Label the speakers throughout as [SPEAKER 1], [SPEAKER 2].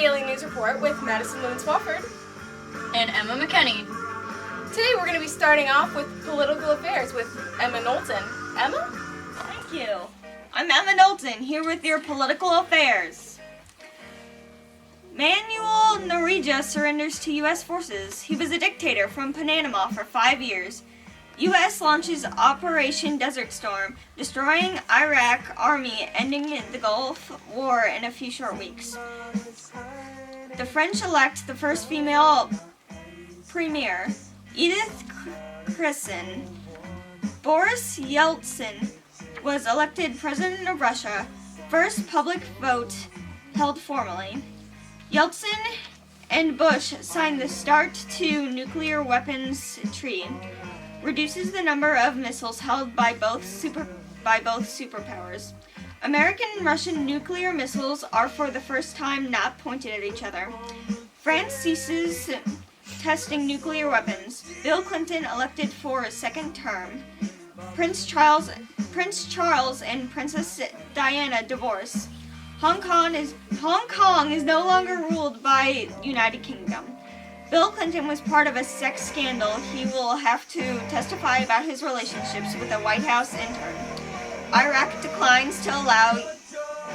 [SPEAKER 1] Daily News Report with Madison L-S
[SPEAKER 2] and Emma McKinney.
[SPEAKER 1] Today we're going to be starting off with political affairs with Emma Knowlton. Emma?
[SPEAKER 3] Thank you. I'm Emma Knowlton, here with your political affairs. Manuel Noriega surrenders to U.S. forces. He was a dictator from Panama for 5 years. U.S. launches Operation Desert Storm, destroying Iraq army, ending the Gulf War in a few short weeks. The French elect the first female premier, Edith Cresson. Boris Yeltsin was elected president of Russia, first public vote held formally. Yeltsin and Bush signed the START to nuclear weapons treaty, reduces the number of missiles held by both superpowers. American and Russian nuclear missiles are for the first time not pointed at each other. France ceases testing nuclear weapons. Bill Clinton elected for a second term. Prince Charles and Princess Diana divorce. Hong Kong is no longer ruled by United Kingdom. Bill Clinton was part of a sex scandal. He will have to testify about his relationships with a White House intern. Iraq declines to allow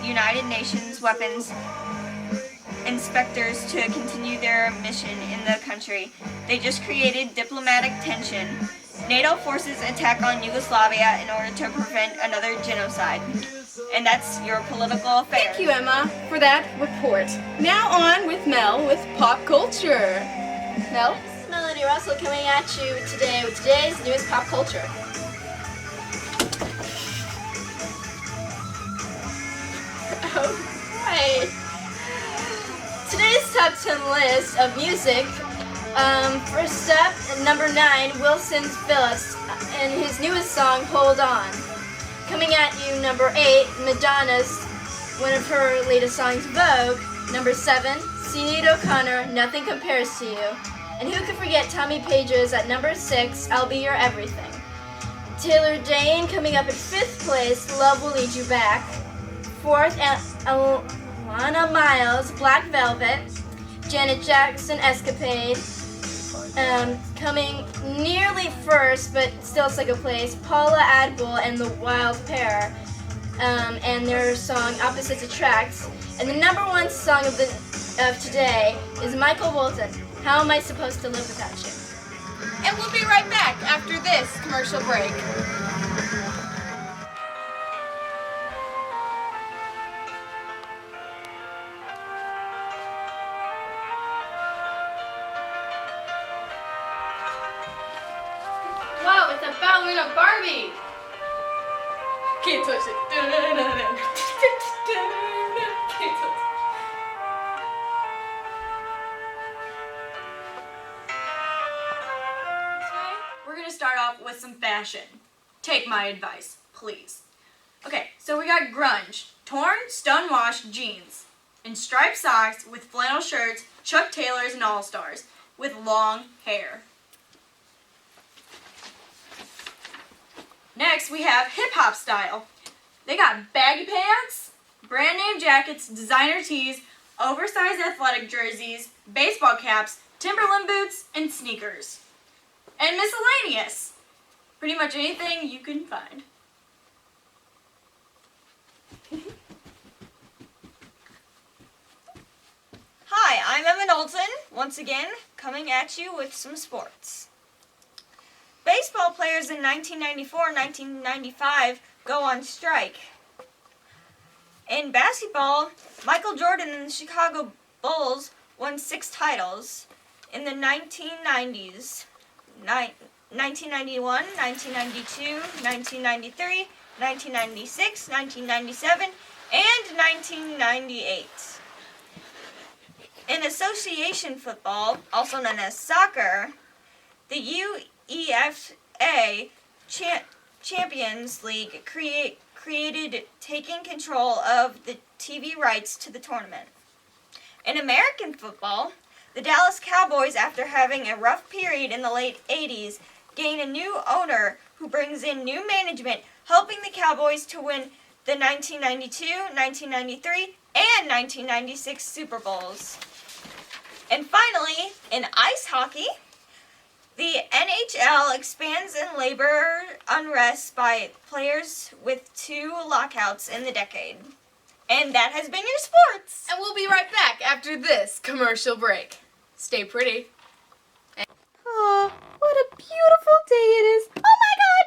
[SPEAKER 3] United Nations weapons inspectors to continue their mission in the country. They just created diplomatic tension. NATO forces attack on Yugoslavia in order to prevent another genocide. And that's your political affairs.
[SPEAKER 1] Thank you, Emma, for that report. Now on with Mel with pop culture. Mel?
[SPEAKER 4] This is Melanie R coming at you today with today's newest pop culture. Alright. Today's top 10 list of music. First up, number 9, Wilson Phillips and his newest song, Hold On. Coming at you, number 8, Madonna's one of her latest songs, Vogue. Number 7, Sinead O'Connor, Nothing Compares to You. And who could forget Tommy Page's at number 6, I'll Be Your Everything. Taylor Dane coming up at 5th place, Love Will Lead You Back. 4th, Alana Miles, Black Velvet. Janet Jackson, Escapade. Coming nearly first, but still second place, Paula Abdul and the Wild Pair, and their song Opposites Attract. And the number 1 song of today is Michael Bolton, How Am I Supposed to Live Without You?
[SPEAKER 1] And we'll be right back after this commercial break.
[SPEAKER 2] Wow, it's a ballerina Barbie!
[SPEAKER 1] Can't touch it. Can't touch it.
[SPEAKER 2] We're gonna start off with some fashion. Take my advice, please. Okay, so we got grunge, torn, stonewashed jeans, and striped socks with flannel shirts, Chuck Taylors, and All-Stars, with long hair. Next, we have hip-hop style. They got baggy pants, brand name jackets, designer tees, oversized athletic jerseys, baseball caps, Timberland boots, and sneakers. And miscellaneous. Pretty much anything you can find.
[SPEAKER 3] Hi, I'm Emma Knowlton, once again, coming at you with some sports. Baseball players in 1994-1995 go on strike. In basketball, Michael Jordan and the Chicago Bulls won 6 titles in the 1990s. 1991, 1992, 1993, 1996, 1997, and 1998. In association football, also known as soccer, the UEFA Champions League created taking control of the TV rights to the tournament. In American football, the Dallas Cowboys, after having a rough period in the late 80s, gain a new owner who brings in new management, helping the Cowboys to win the 1992, 1993, and 1996 Super Bowls. And finally, in ice hockey, the NHL expands in labor unrest by players with 2 lockouts in the decade. And that has been your sports.
[SPEAKER 1] And we'll be right back after this commercial break. Stay pretty. Oh, what a beautiful day it is. Oh my god!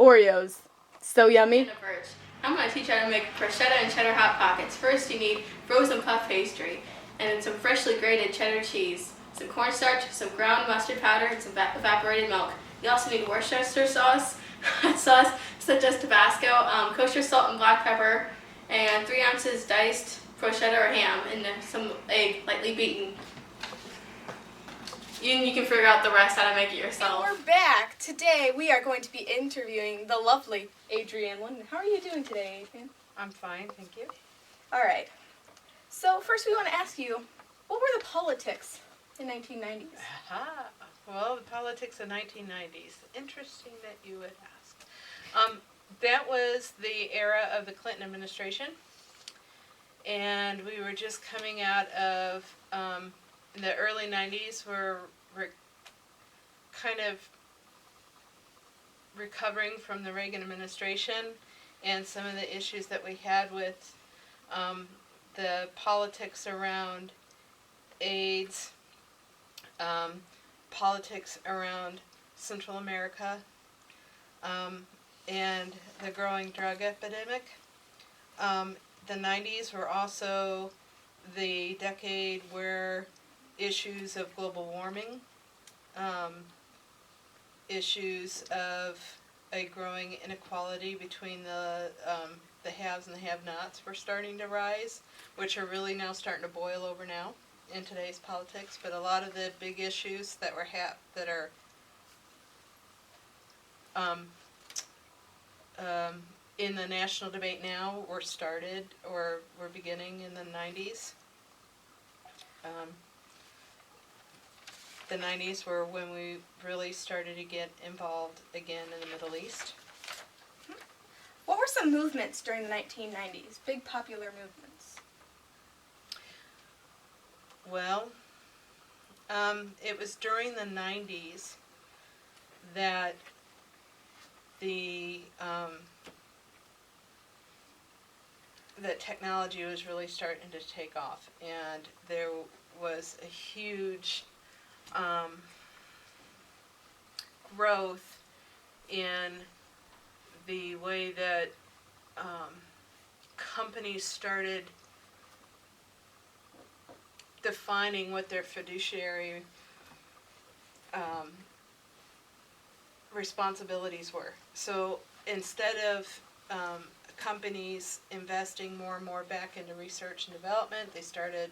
[SPEAKER 1] Oreos. So yummy. I'm going to teach you how to make bruschetta and cheddar hot pockets. First you need frozen puff pastry and some freshly grated cheddar cheese, some cornstarch, some ground mustard powder, and some evaporated milk. You also need Worcestershire sauce, hot sauce such as Tabasco, kosher salt and black pepper, and 3 ounces diced bruschetta or ham, and some egg lightly beaten. You can figure out the rest how to make it yourself. And we're back. Today we are going to be interviewing the lovely Adrienne London. How are you doing today, Adrienne?
[SPEAKER 5] I'm fine, thank you.
[SPEAKER 1] All right. So first we want to ask you, what were the politics in 1990s?
[SPEAKER 5] Aha. Well, the politics of 1990s. Interesting that you would ask. That was the era of the Clinton administration, and we were just coming out of the early 90s. We're kind of recovering from the Reagan administration and some of the issues that we had with the politics around AIDS, politics around Central America, and the growing drug epidemic. The 90s were also the decade where issues of global warming, issues of a growing inequality between the haves and the have-nots were starting to rise, which are really now starting to boil over now in today's politics. But a lot of the big issues that were in the national debate now were started or were beginning in the 90s. The 90s were when we really started to get involved again in the Middle East.
[SPEAKER 1] What were some movements during the 1990s? Big popular movements.
[SPEAKER 5] Well, it was during the 90s that that technology was really starting to take off, and there was a huge growth in the way that companies started defining what their fiduciary responsibilities were. So instead of companies investing more and more back into research and development, they started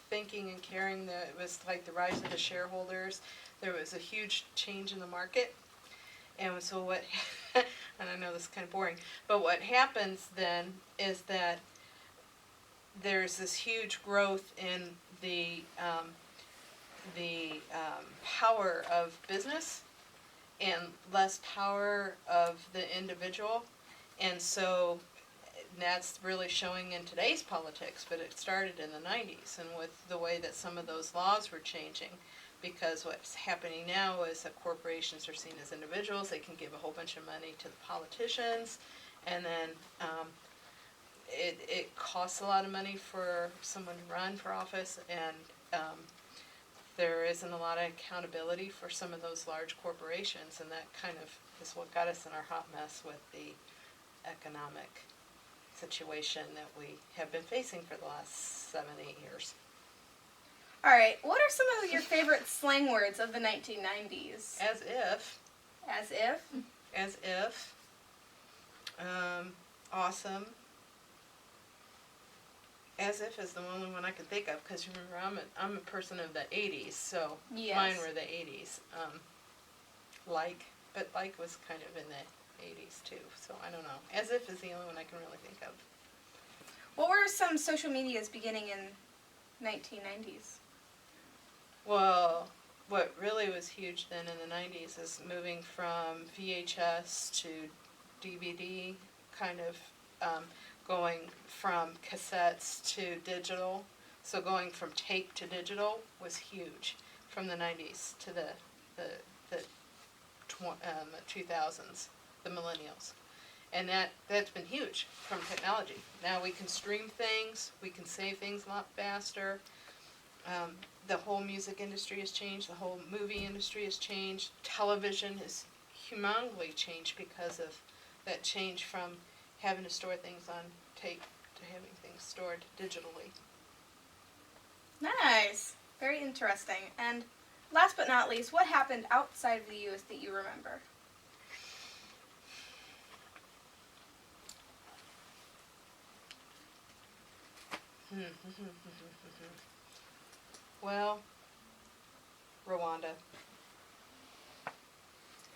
[SPEAKER 5] thinking and caring that it was like the rise of the shareholders. There was a huge change in the market. And so what, and I know this is kind of boring, but what happens then is that there's this huge growth in the power of business and less power of the individual. And so that's really showing in today's politics, but it started in the 90s, and with the way that some of those laws were changing, because what's happening now is that corporations are seen as individuals. They can give a whole bunch of money to the politicians, and then it costs a lot of money for someone to run for office, and there isn't a lot of accountability for some of those large corporations, and that kind of is what got us in our hot mess with the economic situation that we have been facing for the last 7-8 years.
[SPEAKER 1] All right, what are some of your favorite slang words of the 1990s?
[SPEAKER 5] As if.
[SPEAKER 1] As if?
[SPEAKER 5] As if. Awesome. As if is the only one I can think of, because remember, I'm a person of the 80s, so
[SPEAKER 1] Yes.
[SPEAKER 5] mine were the 80s. But like was kind of in the 80s too, so I don't know. As if is the only one I can really think of.
[SPEAKER 1] What were some social medias beginning in 1990s?
[SPEAKER 5] Well, what really was huge then in the 90s is moving from VHS to DVD, kind of going from cassettes to digital. So going from tape to digital was huge from the 90s to the 2000s, the millennials. And that's been huge from technology. Now we can stream things, we can save things a lot faster. The whole music industry has changed, the whole movie industry has changed. Television has humongously changed because of that change from having to store things on tape to having things stored digitally.
[SPEAKER 1] Nice. Very interesting. And last but not least, what happened outside of the U.S. that you remember?
[SPEAKER 5] Well, Rwanda,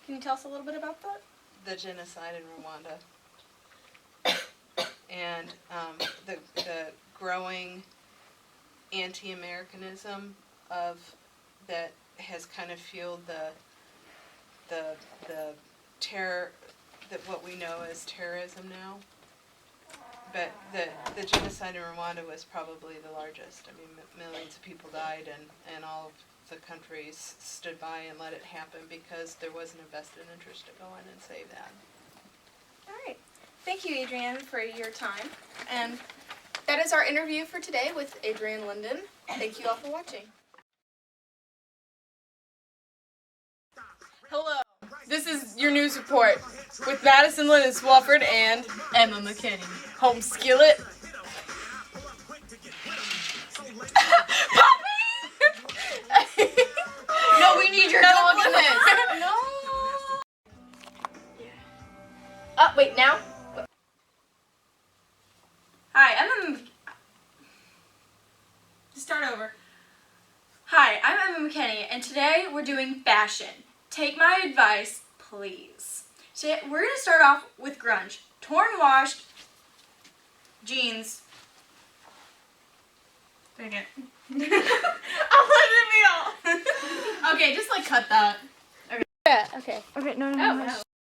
[SPEAKER 1] Can you tell us a little bit about that?
[SPEAKER 5] the genocide in Rwanda, and the growing anti-Americanism of that has kind of fueled the terror, that what we know as terrorism now. But the genocide in Rwanda was probably the largest. I mean, millions of people died, and all of the countries stood by and let it happen because there was an invested interest to go in and save that.
[SPEAKER 1] All right. Thank you, Adrienne, for your time. And that is our interview for today with Adrienne Linden. Thank you all for watching. Hello. This is your news report with Madison Linden Swafford and
[SPEAKER 2] Emma McKinney.
[SPEAKER 1] Home Skillet.
[SPEAKER 2] No, we need your dog in this.
[SPEAKER 1] No. Oh, wait, now?
[SPEAKER 2] Hi, Start over. Hi, I'm Emma McKinney, and today we're doing fashion. Take my advice, please. Today, we're going to start off with grunge. Torn, washed jeans. Dang it. I'm letting it be all.
[SPEAKER 1] Okay, just like cut that.
[SPEAKER 4] Yeah, okay.
[SPEAKER 3] Okay, no.
[SPEAKER 1] Oh, no.